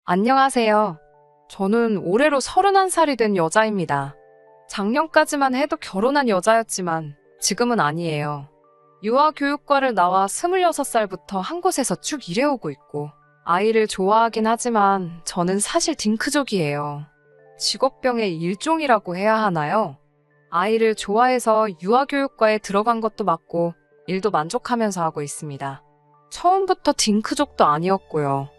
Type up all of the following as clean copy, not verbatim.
안녕하세요. 저는 올해로 31살이 된 여자입니다. 작년까지만 해도 결혼한 여자였지만 지금은 아니에요. 유아교육과를 나와 26살부터 한 곳에서 쭉 일해오고 있고 아이를 좋아하긴 하지만 저는 사실 딩크족이에요. 직업병의 일종이라고 해야 하나요? 아이를 좋아해서 유아교육과에 들어간 것도 맞고 일도 만족하면서 하고 있습니다. 처음부터 딩크족도 아니었고요.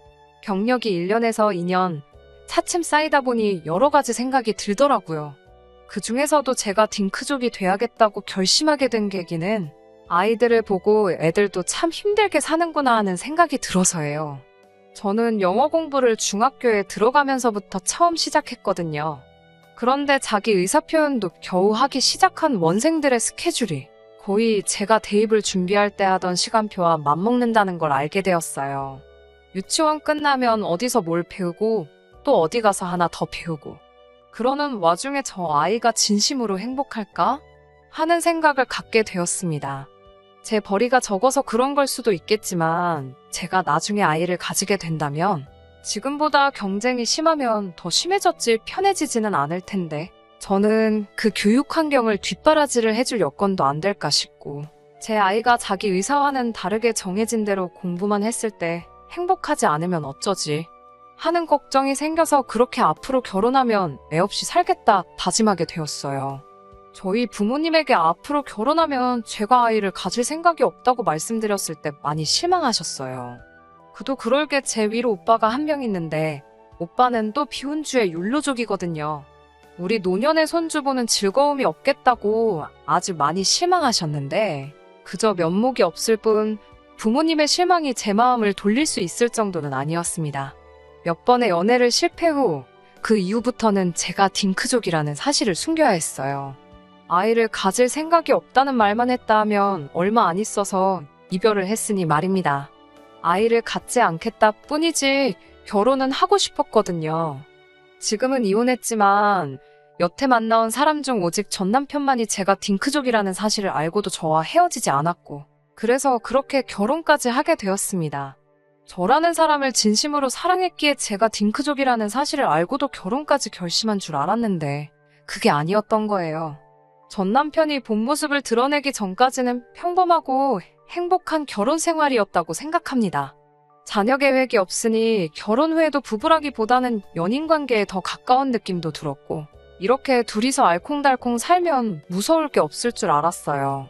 경력이 1년에서 2년 차츰 쌓이다 보니 여러 가지 생각이 들더라고요. 그 중에서도 제가 딩크족이 돼야겠다고 결심하게 된 계기는 아이들을 보고 애들도 참 힘들게 사는구나 하는 생각이 들어서예요. 저는 영어 공부를 중학교에 들어가면서부터 처음 시작했거든요. 그런데 자기 의사표현도 겨우 하기 시작한 원생들의 스케줄이 거의 제가 대입을 준비할 때 하던 시간표와 맞먹는다는 걸 알게 되었어요. 유치원 끝나면 어디서 뭘 배우고 또 어디 가서 하나 더 배우고 그러는 와중에 저 아이가 진심으로 행복할까? 하는 생각을 갖게 되었습니다. 제 벌이가 적어서 그런 걸 수도 있겠지만 제가 나중에 아이를 가지게 된다면 지금보다 경쟁이 심하면 더 심해졌지 편해지지는 않을 텐데 저는 그 교육 환경을 뒷바라지를 해줄 여건도 안 될까 싶고 제 아이가 자기 의사와는 다르게 정해진 대로 공부만 했을 때 행복하지 않으면 어쩌지 하는 걱정이 생겨서 그렇게 앞으로 결혼하면 애 없이 살겠다 다짐하게 되었어요. 저희 부모님에게 앞으로 결혼하면 제가 아이를 가질 생각이 없다고 말씀드렸을 때 많이 실망하셨어요. 그도 그럴 게 제 위로 오빠가 한 명 있는데 오빠는 또 비혼주의 욜로족이거든요. 우리 노년의 손주 보는 즐거움이 없겠다고 아주 많이 실망하셨는데 그저 면목이 없을 뿐 부모님의 실망이 제 마음을 돌릴 수 있을 정도는 아니었습니다. 몇 번의 연애를 실패 후 그 이후부터는 제가 딩크족이라는 사실을 숨겨야 했어요. 아이를 가질 생각이 없다는 말만 했다 하면 얼마 안 있어서 이별을 했으니 말입니다. 아이를 갖지 않겠다 뿐이지 결혼은 하고 싶었거든요. 지금은 이혼했지만 여태 만나온 사람 중 오직 전 남편만이 제가 딩크족이라는 사실을 알고도 저와 헤어지지 않았고 그래서 그렇게 결혼까지 하게 되었습니다. 저라는 사람을 진심으로 사랑했기에 제가 딩크족이라는 사실을 알고도 결혼까지 결심한 줄 알았는데 그게 아니었던 거예요. 전 남편이 본 모습을 드러내기 전까지는 평범하고 행복한 결혼 생활이었다고 생각합니다. 자녀 계획이 없으니 결혼 후에도 부부라기보다는 연인 관계에 더 가까운 느낌도 들었고 이렇게 둘이서 알콩달콩 살면 무서울 게 없을 줄 알았어요.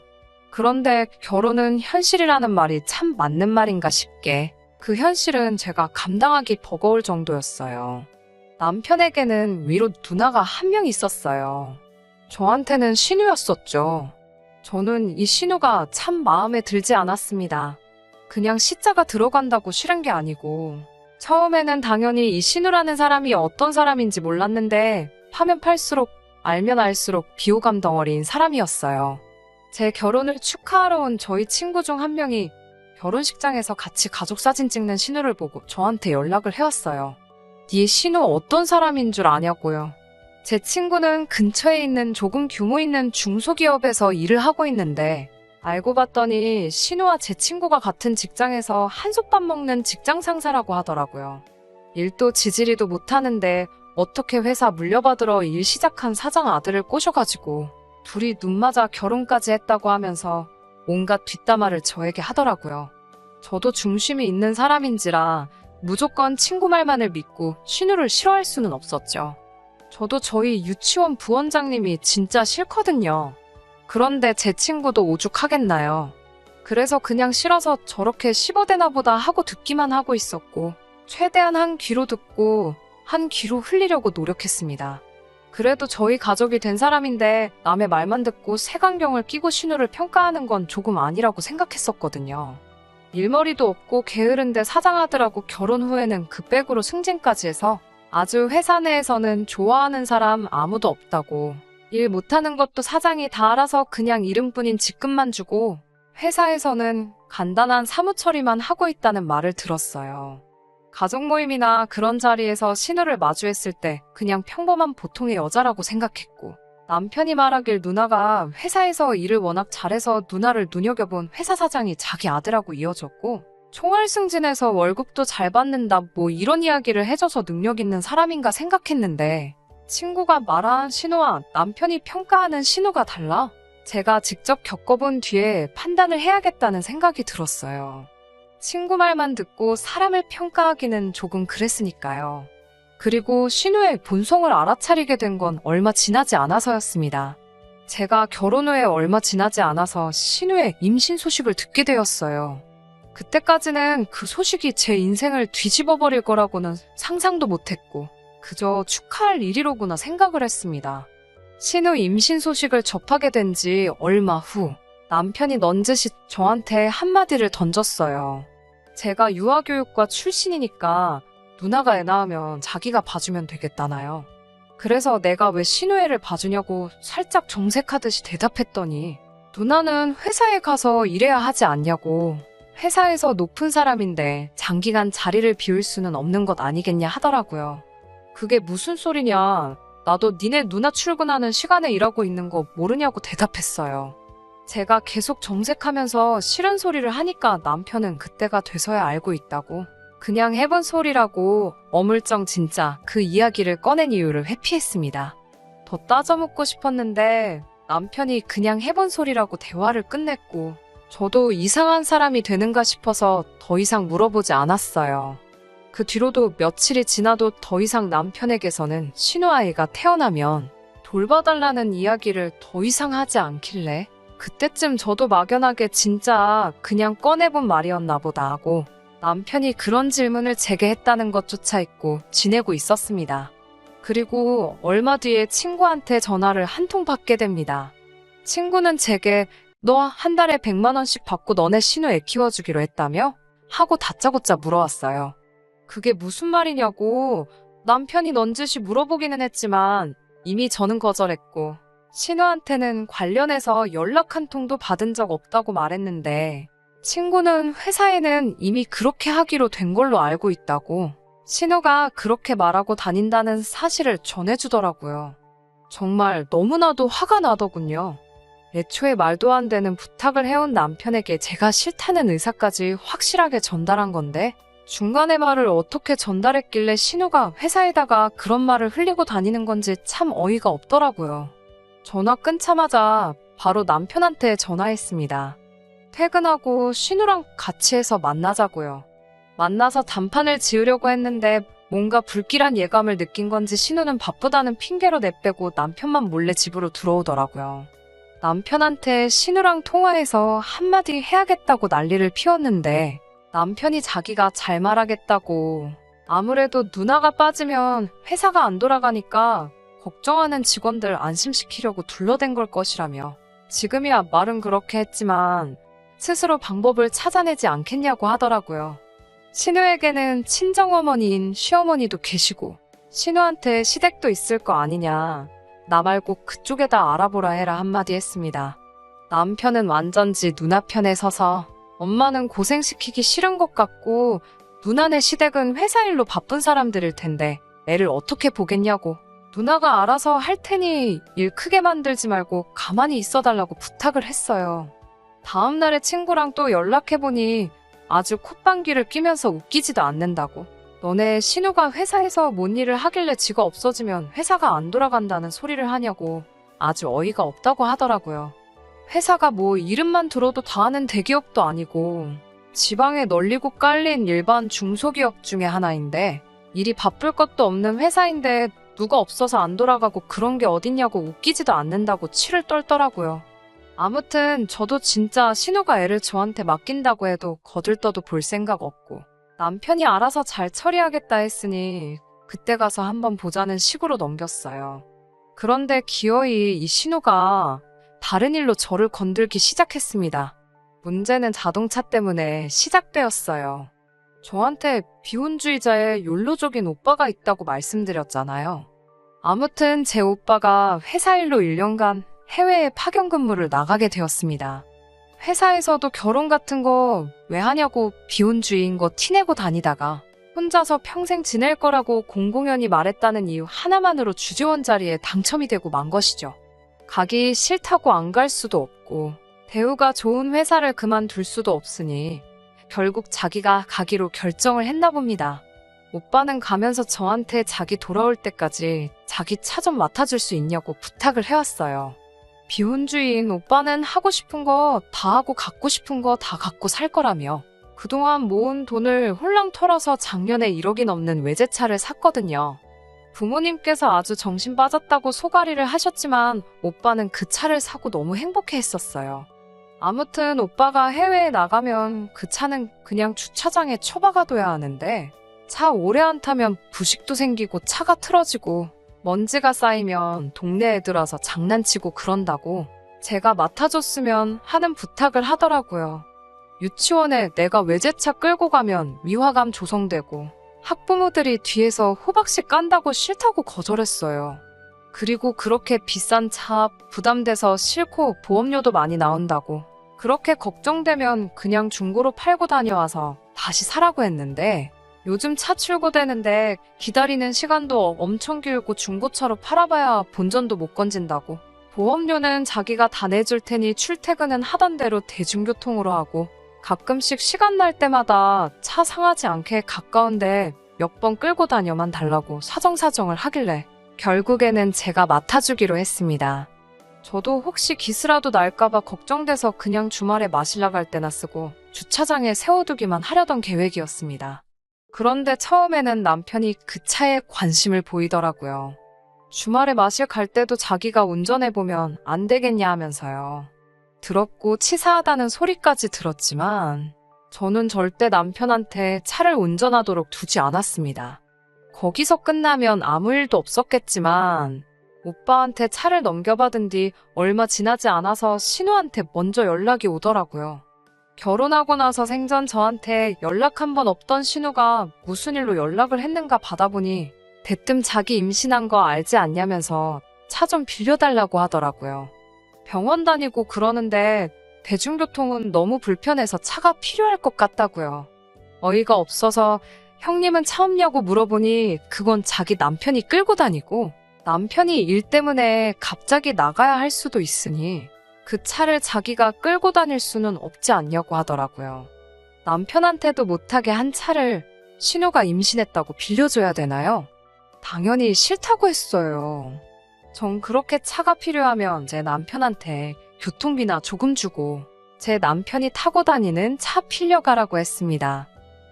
그런데 결혼은 현실이라는 말이 참 맞는 말인가 싶게 그 현실은 제가 감당하기 버거울 정도였어요. 남편에게는 위로 누나가 한 명 있었어요. 저한테는 신우였었죠. 저는 이 신우가 참 마음에 들지 않았습니다. 그냥 시자가 들어간다고 싫은 게 아니고 처음에는 당연히 이 신우라는 사람이 어떤 사람인지 몰랐는데 파면 팔수록 알면 알수록 비호감 덩어리인 사람이었어요. 제 결혼을 축하하러 온 저희 친구 중 한 명이 결혼식장에서 같이 가족 사진 찍는 신우를 보고 저한테 연락을 해왔어요. 네 신우 어떤 사람인 줄 아냐고요. 제 친구는 근처에 있는 조금 규모 있는 중소기업에서 일을 하고 있는데 알고 봤더니 신우와 제 친구가 같은 직장에서 한솥밥 먹는 직장 상사라고 하더라고요. 일도 지지리도 못하는데 어떻게 회사 물려받으러 일 시작한 사장 아들을 꼬셔가지고 둘이 눈맞아 결혼까지 했다고 하면서 온갖 뒷담화를 저에게 하더라고요. 저도 중심이 있는 사람인지라 무조건 친구 말만을 믿고 신우를 싫어할 수는 없었죠. 저도 저희 유치원 부원장님이 진짜 싫거든요. 그런데 제 친구도 오죽하겠나요. 그래서 그냥 싫어서 저렇게 씹어대나 보다 하고 듣기만 하고 있었고 최대한 한 귀로 듣고 한 귀로 흘리려고 노력했습니다. 그래도 저희 가족이 된 사람인데 남의 말만 듣고 색안경을 끼고 신우를 평가하는 건 조금 아니라고 생각했었거든요. 일머리도 없고 게으른데 사장아들하고 결혼 후에는 그 백으로 승진까지 해서 아주 회사 내에서는 좋아하는 사람 아무도 없다고 일 못하는 것도 사장이 다 알아서 그냥 이름뿐인 직급만 주고 회사에서는 간단한 사무 처리만 하고 있다는 말을 들었어요. 가족 모임이나 그런 자리에서 신우를 마주했을 때 그냥 평범한 보통의 여자라고 생각했고 남편이 말하길 누나가 회사에서 일을 워낙 잘해서 누나를 눈여겨본 회사 사장이 자기 아들하고 이어졌고 총알 승진해서 월급도 잘 받는다 뭐 이런 이야기를 해줘서 능력 있는 사람인가 생각했는데 친구가 말한 신우와 남편이 평가하는 신우가 달라 제가 직접 겪어본 뒤에 판단을 해야겠다는 생각이 들었어요. 친구 말만 듣고 사람을 평가하기는 조금 그랬으니까요. 그리고 신우의 본성을 알아차리게 된 건 얼마 지나지 않아서였습니다. 제가 결혼 후에 얼마 지나지 않아서 신우의 임신 소식을 듣게 되었어요. 그때까지는 그 소식이 제 인생을 뒤집어 버릴 거라고는 상상도 못했고 그저 축하할 일이로구나 생각을 했습니다. 신우 임신 소식을 접하게 된 지 얼마 후 남편이 넌지시 저한테 한마디를 던졌어요. 제가 유아교육과 출신이니까 누나가 애 낳으면 자기가 봐주면 되겠다나요. 그래서 내가 왜 신우애를 봐주냐고 살짝 정색하듯이 대답했더니 누나는 회사에 가서 일해야 하지 않냐고 회사에서 높은 사람인데 장기간 자리를 비울 수는 없는 것 아니겠냐 하더라고요. 그게 무슨 소리냐. 나도 니네 누나 출근하는 시간에 일하고 있는 거 모르냐고 대답했어요. 제가 계속 정색하면서 싫은 소리를 하니까 남편은 그때가 돼서야 알고 있다고. 그냥 해본 소리라고 어물쩡 진짜 그 이야기를 꺼낸 이유를 회피했습니다. 더 따져묻고 싶었는데 남편이 그냥 해본 소리라고 대화를 끝냈고 저도 이상한 사람이 되는가 싶어서 더 이상 물어보지 않았어요. 그 뒤로도 며칠이 지나도 더 이상 남편에게서는 신우아이가 태어나면 돌봐달라는 이야기를 더 이상 하지 않길래 그때쯤 저도 막연하게 진짜 그냥 꺼내본 말이었나 보다 하고 남편이 그런 질문을 제게 했다는 것조차 잊고 지내고 있었습니다. 그리고 얼마 뒤에 친구한테 전화를 한 통 받게 됩니다. 친구는 제게 너 한 달에 100만 원씩 받고 너네 신우 애 키워주기로 했다며? 하고 다짜고짜 물어왔어요. 그게 무슨 말이냐고 남편이 넌지시 물어보기는 했지만 이미 저는 거절했고 신우한테는 관련해서 연락 한 통도 받은 적 없다고 말했는데 친구는 회사에는 이미 그렇게 하기로 된 걸로 알고 있다고 신우가 그렇게 말하고 다닌다는 사실을 전해주더라고요. 정말 너무나도 화가 나더군요. 애초에 말도 안 되는 부탁을 해온 남편에게 제가 싫다는 의사까지 확실하게 전달한 건데 중간에 말을 어떻게 전달했길래 신우가 회사에다가 그런 말을 흘리고 다니는 건지 참 어이가 없더라고요. 전화 끊자마자 바로 남편한테 전화했습니다. 퇴근하고 신우랑 같이 해서 만나자고요. 만나서 단판을 지으려고 했는데 뭔가 불길한 예감을 느낀 건지 신우는 바쁘다는 핑계로 내빼고 남편만 몰래 집으로 들어오더라고요. 남편한테 신우랑 통화해서 한마디 해야겠다고 난리를 피웠는데 남편이 자기가 잘 말하겠다고 아무래도 누나가 빠지면 회사가 안 돌아가니까 걱정하는 직원들 안심시키려고 둘러댄 걸 것이라며 지금이야 말은 그렇게 했지만 스스로 방법을 찾아내지 않겠냐고 하더라고요. 신우에게는 친정어머니인 시어머니도 계시고 신우한테 시댁도 있을 거 아니냐. 나 말고 그쪽에다 알아보라 해라 한마디 했습니다. 남편은 완전지 누나 편에 서서 엄마는 고생시키기 싫은 것 같고 누나네 시댁은 회사 일로 바쁜 사람들일 텐데 애를 어떻게 보겠냐고 누나가 알아서 할 테니 일 크게 만들지 말고 가만히 있어달라고 부탁을 했어요. 다음 날에 친구랑 또 연락해보니 아주 콧방귀를 뀌면서 웃기지도 않는다고 너네 신우가 회사에서 뭔 일을 하길래 지가 없어지면 회사가 안 돌아간다는 소리를 하냐고 아주 어이가 없다고 하더라고요. 회사가 뭐 이름만 들어도 다 아는 대기업도 아니고 지방에 널리고 깔린 일반 중소기업 중에 하나인데 일이 바쁠 것도 없는 회사인데 누가 없어서 안 돌아가고 그런 게 어딨냐고 웃기지도 않는다고 치를 떨더라고요. 아무튼 저도 진짜 신우가 애를 저한테 맡긴다고 해도 거들떠도 볼 생각 없고 남편이 알아서 잘 처리하겠다 했으니 그때 가서 한번 보자는 식으로 넘겼어요. 그런데 기어이 이 신우가 다른 일로 저를 건들기 시작했습니다. 문제는 자동차 때문에 시작되었어요. 저한테 비혼주의자의 욜로족인 오빠가 있다고 말씀드렸잖아요. 아무튼 제 오빠가 회사 일로 1년간 해외에 파견 근무를 나가게 되었습니다. 회사에서도 결혼 같은 거 왜 하냐고 비혼주의인 거 티내고 다니다가 혼자서 평생 지낼 거라고 공공연히 말했다는 이유 하나만으로 주재원 자리에 당첨이 되고 만 것이죠. 가기 싫다고 안 갈 수도 없고 대우가 좋은 회사를 그만둘 수도 없으니 결국 자기가 가기로 결정을 했나 봅니다. 오빠는 가면서 저한테 자기 돌아올 때까지 자기 차 좀 맡아줄 수 있냐고 부탁을 해왔어요. 비혼주의인 오빠는 하고 싶은 거 다 하고 갖고 싶은 거 다 갖고 살 거라며 그동안 모은 돈을 홀랑 털어서 작년에 1억이 넘는 외제차를 샀거든요. 부모님께서 아주 정신 빠졌다고 소가리를 하셨지만 오빠는 그 차를 사고 너무 행복해 했었어요. 아무튼 오빠가 해외에 나가면 그 차는 그냥 주차장에 처박아둬야 하는데 차 오래 안 타면 부식도 생기고 차가 틀어지고 먼지가 쌓이면 동네 애들 와서 장난치고 그런다고 제가 맡아줬으면 하는 부탁을 하더라고요. 유치원에 내가 외제차 끌고 가면 미화감 조성되고 학부모들이 뒤에서 호박씨 깐다고 싫다고 거절했어요. 그리고 그렇게 비싼 차 부담돼서 싫고 보험료도 많이 나온다고 그렇게 걱정되면 그냥 중고로 팔고 다녀와서 다시 사라고 했는데 요즘 차 출고되는데 기다리는 시간도 엄청 길고 중고차로 팔아봐야 본전도 못 건진다고 보험료는 자기가 다 내줄 테니 출퇴근은 하던 대로 대중교통으로 하고 가끔씩 시간 날 때마다 차 상하지 않게 가까운데 몇 번 끌고 다녀만 달라고 사정사정을 하길래 결국에는 제가 맡아주기로 했습니다. 저도 혹시 기스라도 날까봐 걱정돼서 그냥 주말에 마실러 갈 때나 쓰고 주차장에 세워두기만 하려던 계획이었습니다. 그런데 처음에는 남편이 그 차에 관심을 보이더라고요. 주말에 마실 갈 때도 자기가 운전해보면 안 되겠냐 하면서요. 더럽고 치사하다는 소리까지 들었지만 저는 절대 남편한테 차를 운전하도록 두지 않았습니다. 거기서 끝나면 아무 일도 없었겠지만 오빠한테 차를 넘겨받은 뒤 얼마 지나지 않아서 신우한테 먼저 연락이 오더라고요. 결혼하고 나서 생전 저한테 연락 한 번 없던 신우가 무슨 일로 연락을 했는가 받아보니 대뜸 자기 임신한 거 알지 않냐면서 차 좀 빌려달라고 하더라고요. 병원 다니고 그러는데 대중교통은 너무 불편해서 차가 필요할 것 같다고요. 어이가 없어서 형님은 차 없냐고 물어보니 그건 자기 남편이 끌고 다니고 남편이 일 때문에 갑자기 나가야 할 수도 있으니 그 차를 자기가 끌고 다닐 수는 없지 않냐고 하더라고요. 남편한테도 못하게 한 차를 신우가 임신했다고 빌려줘야 되나요? 당연히 싫다고 했어요. 전 그렇게 차가 필요하면 제 남편한테 교통비나 조금 주고 제 남편이 타고 다니는 차 빌려가라고 했습니다.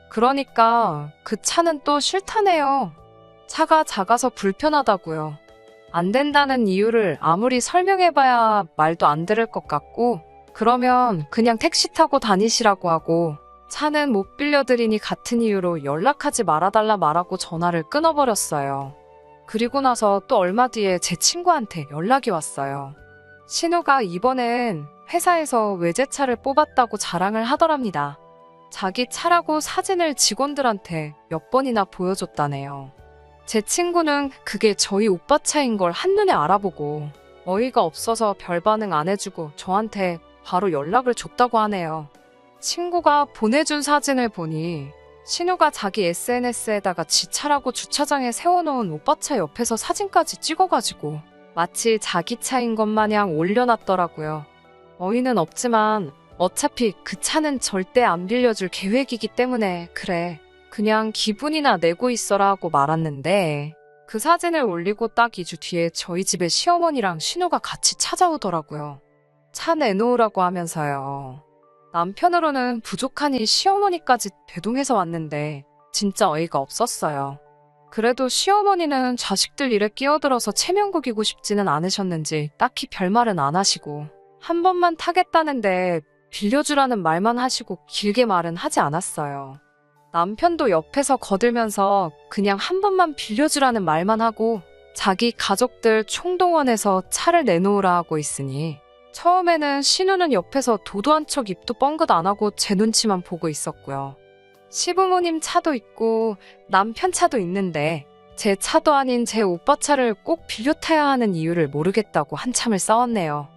그러니까 그 차는 또 싫다네요. 차가 작아서 불편하다고요. 안 된다는 이유를 아무리 설명해봐야 말도 안 들을 것 같고 그러면 그냥 택시 타고 다니시라고 하고 차는 못 빌려드리니 같은 이유로 연락하지 말아달라 말하고 전화를 끊어버렸어요. 그리고 나서 또 얼마 뒤에 제 친구한테 연락이 왔어요. 신우가 이번엔 회사에서 외제차를 뽑았다고 자랑을 하더랍니다. 자기 차라고 사진을 직원들한테 몇 번이나 보여줬다네요. 제 친구는 그게 저희 오빠 차인 걸 한눈에 알아보고 어이가 없어서 별 반응 안 해주고 저한테 바로 연락을 줬다고 하네요. 친구가 보내준 사진을 보니 신우가 자기 SNS에다가 지 차라고 주차장에 세워놓은 오빠 차 옆에서 사진까지 찍어가지고 마치 자기 차인 것 마냥 올려놨더라고요. 어이는 없지만 어차피 그 차는 절대 안 빌려줄 계획이기 때문에 그래. 그냥 기분이나 내고 있어라 하고 말았는데 그 사진을 올리고 딱 2주 뒤에 저희 집에 시어머니랑 신우가 같이 찾아오더라고요. 차 내놓으라고 하면서요. 남편으로는 부족하니 시어머니까지 대동해서 왔는데 진짜 어이가 없었어요. 그래도 시어머니는 자식들 일에 끼어들어서 체면구기고 싶지는 않으셨는지 딱히 별말은 안 하시고 한 번만 타겠다는데 빌려주라는 말만 하시고 길게 말은 하지 않았어요. 남편도 옆에서 거들면서 그냥 한 번만 빌려주라는 말만 하고 자기 가족들 총동원해서 차를 내놓으라 하고 있으니 처음에는 신우는 옆에서 도도 한 척 입도 뻥긋 안 하고 제 눈치만 보고 있었고요. 시부모님 차도 있고 남편 차도 있는데 제 차도 아닌 제 오빠 차를 꼭 빌려 타야 하는 이유를 모르겠다고 한참을 싸웠네요.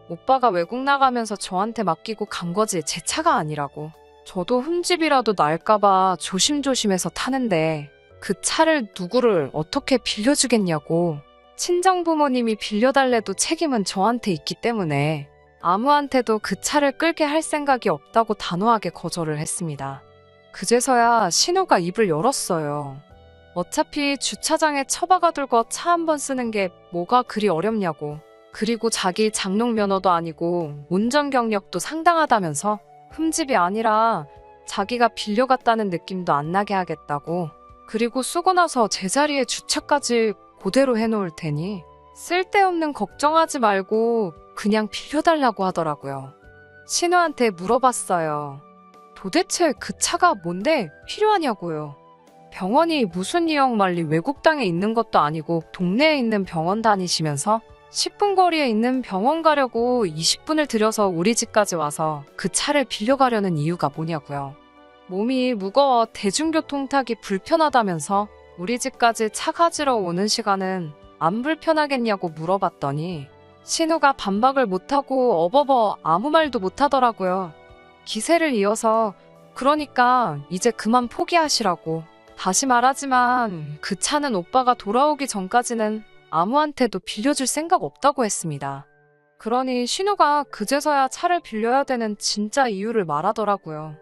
오빠가 외국 나가면서 저한테 맡기고 간 거지 제 차가 아니라고. 저도 흠집이라도 날까봐 조심조심해서 타는데 그 차를 누구를 어떻게 빌려주겠냐고. 친정부모님이 빌려달래도 책임은 저한테 있기 때문에 아무한테도 그 차를 끌게 할 생각이 없다고 단호하게 거절을 했습니다. 그제서야 신우가 입을 열었어요. 어차피 주차장에 처박아 둘고 차 한 번 쓰는 게 뭐가 그리 어렵냐고. 그리고 자기 장롱 면허도 아니고 운전 경력도 상당하다면서 흠집이 아니라 자기가 빌려갔다는 느낌도 안 나게 하겠다고. 그리고 쓰고 나서 제자리에 주차까지 그대로 해놓을 테니 쓸데없는 걱정하지 말고 그냥 빌려달라고 하더라고요. 신우한테 물어봤어요. 도대체 그 차가 뭔데 필요하냐고요. 병원이 무슨 뉴욕 말리 외국 땅에 있는 것도 아니고 동네에 있는 병원 다니시면서 10분 거리에 있는 병원 가려고 20분을 들여서 우리 집까지 와서 그 차를 빌려가려는 이유가 뭐냐고요. 몸이 무거워 대중교통 타기 불편하다면서 우리 집까지 차 가지러 오는 시간은 안 불편하겠냐고 물어봤더니 신우가 반박을 못하고 어버버 아무 말도 못하더라고요. 기세를 이어서 그러니까 이제 그만 포기하시라고. 다시 말하지만 그 차는 오빠가 돌아오기 전까지는 아무한테도 빌려줄 생각 없다고 했습니다. 그러니 신우가 그제서야 차를 빌려야 되는 진짜 이유를 말하더라고요.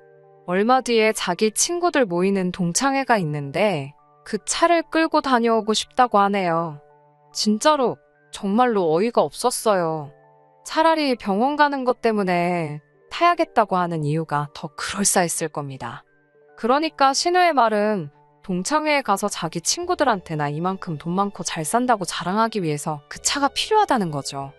얼마 뒤에 자기 친구들 모이는 동창회가 있는데 그 차를 끌고 다녀오고 싶다고 하네요. 진짜로 정말로 어이가 없었어요. 차라리 병원 가는 것 때문에 타야겠다고 하는 이유가 더 그럴싸했을 겁니다. 그러니까 신우의 말은 동창회에 가서 자기 친구들한테나 이만큼 돈 많고 잘 산다고 자랑하기 위해서 그 차가 필요하다는 거죠.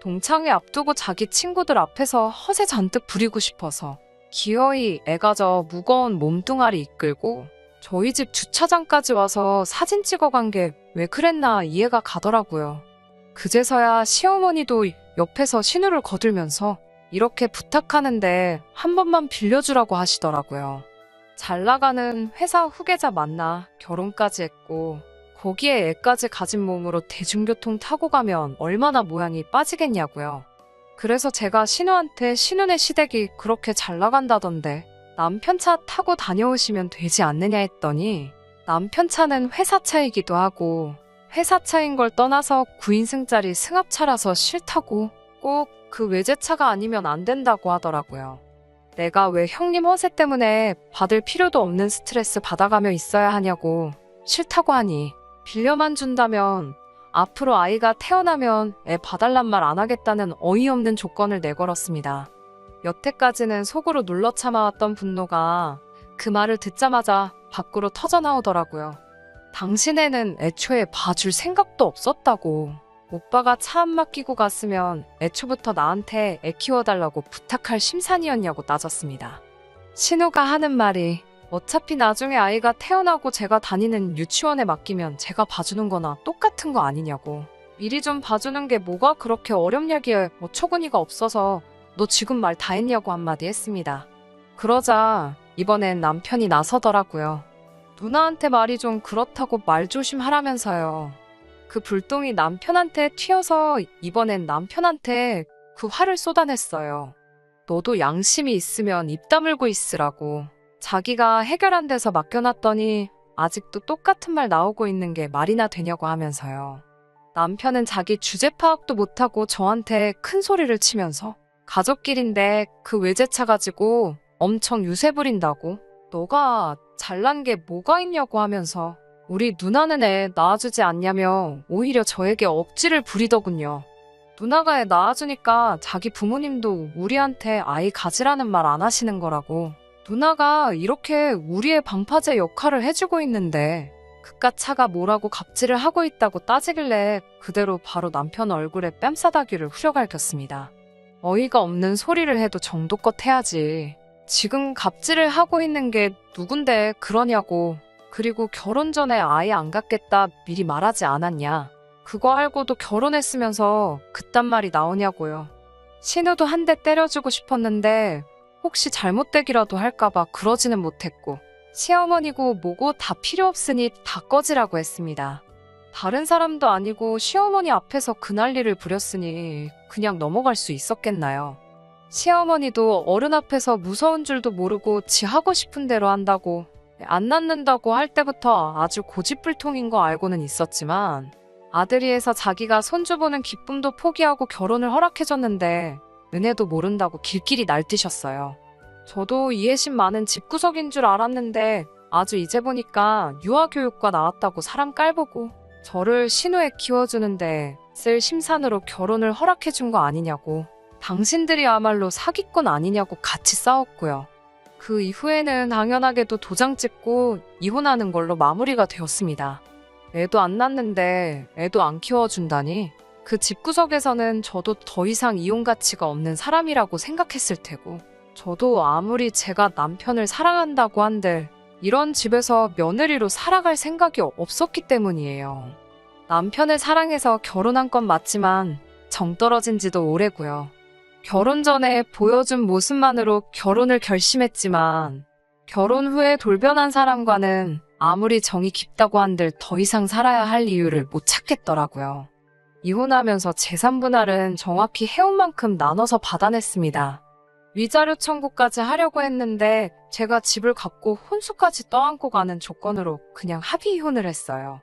동창회 앞두고 자기 친구들 앞에서 허세 잔뜩 부리고 싶어서 기어이 애가 저 무거운 몸뚱아리 이끌고 저희 집 주차장까지 와서 사진 찍어간 게 왜 그랬나 이해가 가더라고요. 그제서야 시어머니도 옆에서 신우를 거들면서 이렇게 부탁하는데 한 번만 빌려주라고 하시더라고요. 잘 나가는 회사 후계자 만나 결혼까지 했고 거기에 애까지 가진 몸으로 대중교통 타고 가면 얼마나 모양이 빠지겠냐고요. 그래서 제가 신우한테 신우네 시댁이 그렇게 잘 나간다던데 남편 차 타고 다녀오시면 되지 않느냐 했더니 남편 차는 회사 차이기도 하고 회사 차인 걸 떠나서 9인승짜리 승합차라서 싫다고 꼭 그 외제차가 아니면 안 된다고 하더라고요. 내가 왜 형님 허세 때문에 받을 필요도 없는 스트레스 받아가며 있어야 하냐고 싫다고 하니 빌려만 준다면 앞으로 아이가 태어나면 애 봐달란 말 안 하겠다는 어이없는 조건을 내걸었습니다. 여태까지는 속으로 눌러 참아왔던 분노가 그 말을 듣자마자 밖으로 터져나오더라고요. 당신애는 애초에 봐줄 생각도 없었다고. 오빠가 차 안 맡기고 갔으면 애초부터 나한테 애 키워달라고 부탁할 심산이었냐고 따졌습니다. 신우가 하는 말이 어차피 나중에 아이가 태어나고 제가 다니는 유치원에 맡기면 제가 봐주는 거나 똑같은 거 아니냐고. 미리 좀 봐주는 게 뭐가 그렇게 어렵냐기에 어처구니가 없어서 너 지금 말 다 했냐고 한마디 했습니다. 그러자 이번엔 남편이 나서더라고요. 누나한테 말이 좀 그렇다고 말 조심하라면서요. 그 불똥이 남편한테 튀어서 이번엔 남편한테 그 화를 쏟아냈어요. 너도 양심이 있으면 입 다물고 있으라고. 자기가 해결 안 돼서 맡겨놨더니 아직도 똑같은 말 나오고 있는 게 말이나 되냐고 하면서요. 남편은 자기 주제 파악도 못하고 저한테 큰 소리를 치면서 가족끼린데 그 외제차 가지고 엄청 유세 부린다고. 너가 잘난 게 뭐가 있냐고 하면서 우리 누나는 애 낳아주지 않냐며 오히려 저에게 억지를 부리더군요. 누나가 애 낳아주니까 자기 부모님도 우리한테 아이 가지라는 말 안 하시는 거라고. 누나가 이렇게 우리의 방파제 역할을 해주고 있는데 그깟 차가 뭐라고 갑질을 하고 있다고 따지길래 그대로 바로 남편 얼굴에 뺨싸다귀를 후려갈겼습니다. 어이가 없는 소리를 해도 정도껏 해야지. 지금 갑질을 하고 있는 게 누군데 그러냐고. 그리고 결혼 전에 아예 안 갖겠다 미리 말하지 않았냐. 그거 알고도 결혼했으면서 그딴 말이 나오냐고요. 신우도 한 대 때려주고 싶었는데 혹시 잘못되기라도 할까봐 그러지는 못했고 시어머니고 뭐고 다 필요 없으니 다 꺼지라고 했습니다. 다른 사람도 아니고 시어머니 앞에서 그 난리를 부렸으니 그냥 넘어갈 수 있었겠나요. 시어머니도 어른 앞에서 무서운 줄도 모르고 지 하고 싶은 대로 한다고 안 낳는다고 할 때부터 아주 고집불통인 거 알고는 있었지만 아들이 해서 자기가 손주 보는 기쁨도 포기하고 결혼을 허락해줬는데 은혜도 모른다고 길길이 날뛰셨어요. 저도 이해심 많은 집구석인 줄 알았는데 아주 이제 보니까 유아교육과 나왔다고 사람 깔보고 저를 신우에 키워주는데 쓸 심산으로 결혼을 허락해준 거 아니냐고, 당신들이야말로 사기꾼 아니냐고 같이 싸웠고요. 그 이후에는 당연하게도 도장 찍고 이혼하는 걸로 마무리가 되었습니다. 애도 안 낳는데 애도 안 키워준다니, 그 집구석에서는 저도 더 이상 이혼 가치가 없는 사람이라고 생각했을 테고, 저도 아무리 제가 남편을 사랑한다고 한들 이런 집에서 며느리로 살아갈 생각이 없었기 때문이에요. 남편을 사랑해서 결혼한 건 맞지만 정 떨어진 지도 오래고요. 결혼 전에 보여준 모습만으로 결혼을 결심했지만 결혼 후에 돌변한 사람과는 아무리 정이 깊다고 한들 더 이상 살아야 할 이유를 못 찾겠더라고요. 이혼하면서 재산 분할은 정확히 해온 만큼 나눠서 받아냈습니다. 위자료 청구까지 하려고 했는데 제가 집을 갖고 혼수까지 떠안고 가는 조건으로 그냥 합의 이혼을 했어요.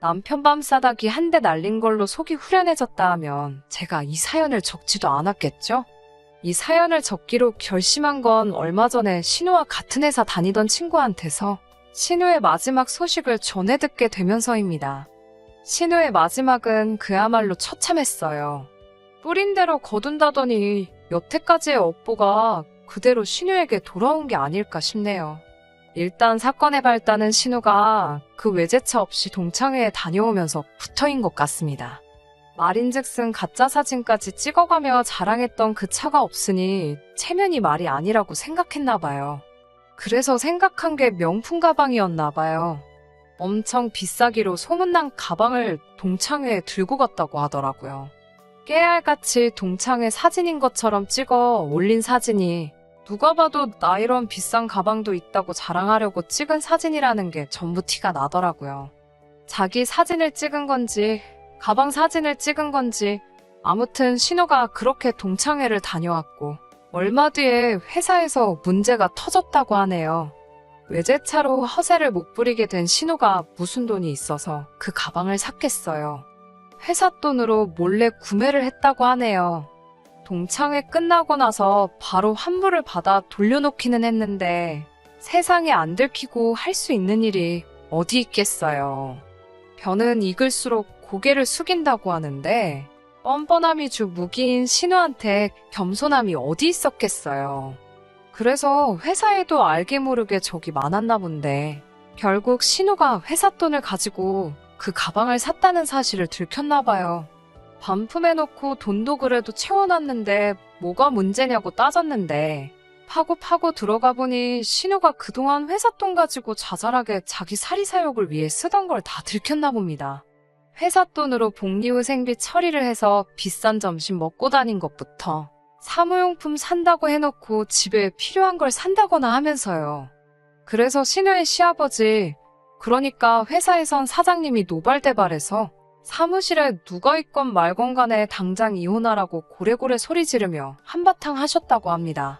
남편 밤싸다기 한 대 날린 걸로 속이 후련해졌다 하면 제가 이 사연을 적지도 않았겠죠? 이 사연을 적기로 결심한 건 얼마 전에 신우와 같은 회사 다니던 친구한테서 신우의 마지막 소식을 전해 듣게 되면서입니다. 신우의 마지막은 그야말로 처참했어요. 뿌린 대로 거둔다더니 여태까지의 업보가 그대로 신우에게 돌아온 게 아닐까 싶네요. 일단 사건의 발단은 신우가 그 외제차 없이 동창회에 다녀오면서 부터인 것 같습니다. 말인즉슨 가짜 사진까지 찍어가며 자랑했던 그 차가 없으니 체면이 말이 아니라고 생각했나 봐요. 그래서 생각한 게 명품 가방이었나 봐요. 엄청 비싸기로 소문난 가방을 동창회에 들고 갔다고 하더라고요. 깨알같이 동창회 사진인 것처럼 찍어 올린 사진이 누가 봐도 나 이런 비싼 가방도 있다고 자랑하려고 찍은 사진이라는 게 전부 티가 나더라고요. 자기 사진을 찍은 건지 가방 사진을 찍은 건지 아무튼 신우가 그렇게 동창회를 다녀왔고 얼마 뒤에 회사에서 문제가 터졌다고 하네요. 외제차로 허세를 못 부리게 된 신우가 무슨 돈이 있어서 그 가방을 샀겠어요. 회사 돈으로 몰래 구매를 했다고 하네요. 동창회 끝나고 나서 바로 환불을 받아 돌려놓기는 했는데 세상에 안 들키고 할 수 있는 일이 어디 있겠어요. 변은 익을수록 고개를 숙인다고 하는데 뻔뻔함이 주 무기인 신우한테 겸손함이 어디 있었겠어요. 그래서 회사에도 알게 모르게 적이 많았나 본데 결국 신우가 회사 돈을 가지고 그 가방을 샀다는 사실을 들켰나 봐요. 반품해놓고 돈도 그래도 채워놨는데 뭐가 문제냐고 따졌는데 파고 들어가 보니 신우가 그동안 회사 돈 가지고 자잘하게 자기 사리사욕을 위해 쓰던 걸 다 들켰나 봅니다. 회사 돈으로 복리후생비 처리를 해서 비싼 점심 먹고 다닌 것부터 사무용품 산다고 해놓고 집에 필요한 걸 산다거나 하면서요. 그래서 신우의 시아버지, 그러니까 회사에선 사장님이 노발대발해서 사무실에 누가 있건 말건 간에 당장 이혼하라고 고래고래 소리 지르며 한바탕 하셨다고 합니다.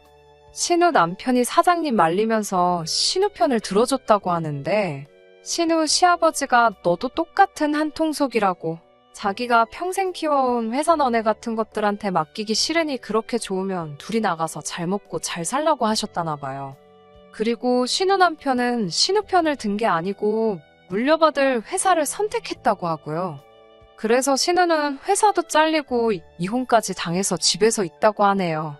신우 남편이 사장님 말리면서 신우 편을 들어줬다고 하는데 신우 시아버지가 너도 똑같은 한통속이라고 자기가 평생 키워온 회사 너네 같은 것들한테 맡기기 싫으니 그렇게 좋으면 둘이 나가서 잘 먹고 잘 살라고 하셨다나 봐요. 그리고 신우 남편은 신우 편을 든 게 아니고 물려받을 회사를 선택했다고 하고요. 그래서 신우는 회사도 잘리고 이혼까지 당해서 집에서 있다고 하네요.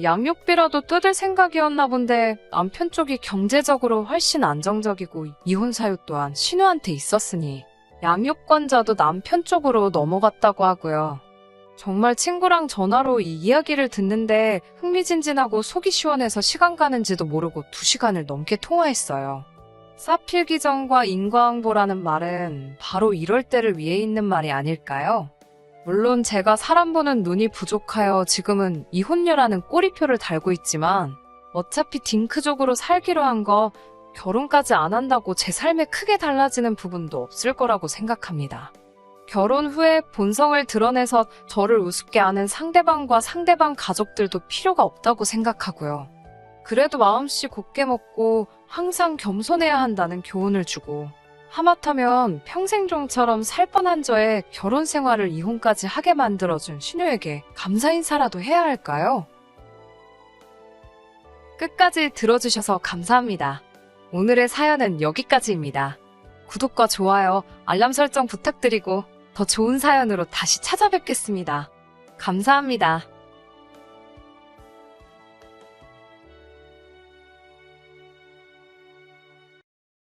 양육비라도 뜯을 생각이었나 본데 남편 쪽이 경제적으로 훨씬 안정적이고 이혼 사유 또한 신우한테 있었으니 양육권자도 남편 쪽으로 넘어갔다고 하고요. 정말 친구랑 전화로 이 이야기를 듣는데 흥미진진하고 속이 시원해서 시간 가는지도 모르고 2시간을 넘게 통화했어요. 사필기정과 인과응보라는 말은 바로 이럴 때를 위해 있는 말이 아닐까요? 물론 제가 사람 보는 눈이 부족하여 지금은 이혼녀라는 꼬리표를 달고 있지만 어차피 딩크족으로 살기로 한 거 결혼까지 안 한다고 제 삶에 크게 달라지는 부분도 없을 거라고 생각합니다. 결혼 후에 본성을 드러내서 저를 우습게 하는 상대방과 상대방 가족들도 필요가 없다고 생각하고요. 그래도 마음씨 곱게 먹고 항상 겸손해야 한다는 교훈을 주고 하마터면 평생종처럼 살 뻔한 저의 결혼 생활을 이혼까지 하게 만들어준 신우에게 감사 인사라도 해야 할까요? 끝까지 들어주셔서 감사합니다. 오늘의 사연은 여기까지입니다. 구독과 좋아요, 알람 설정 부탁드리고 더 좋은 사연으로 다시 찾아뵙겠습니다. 감사합니다.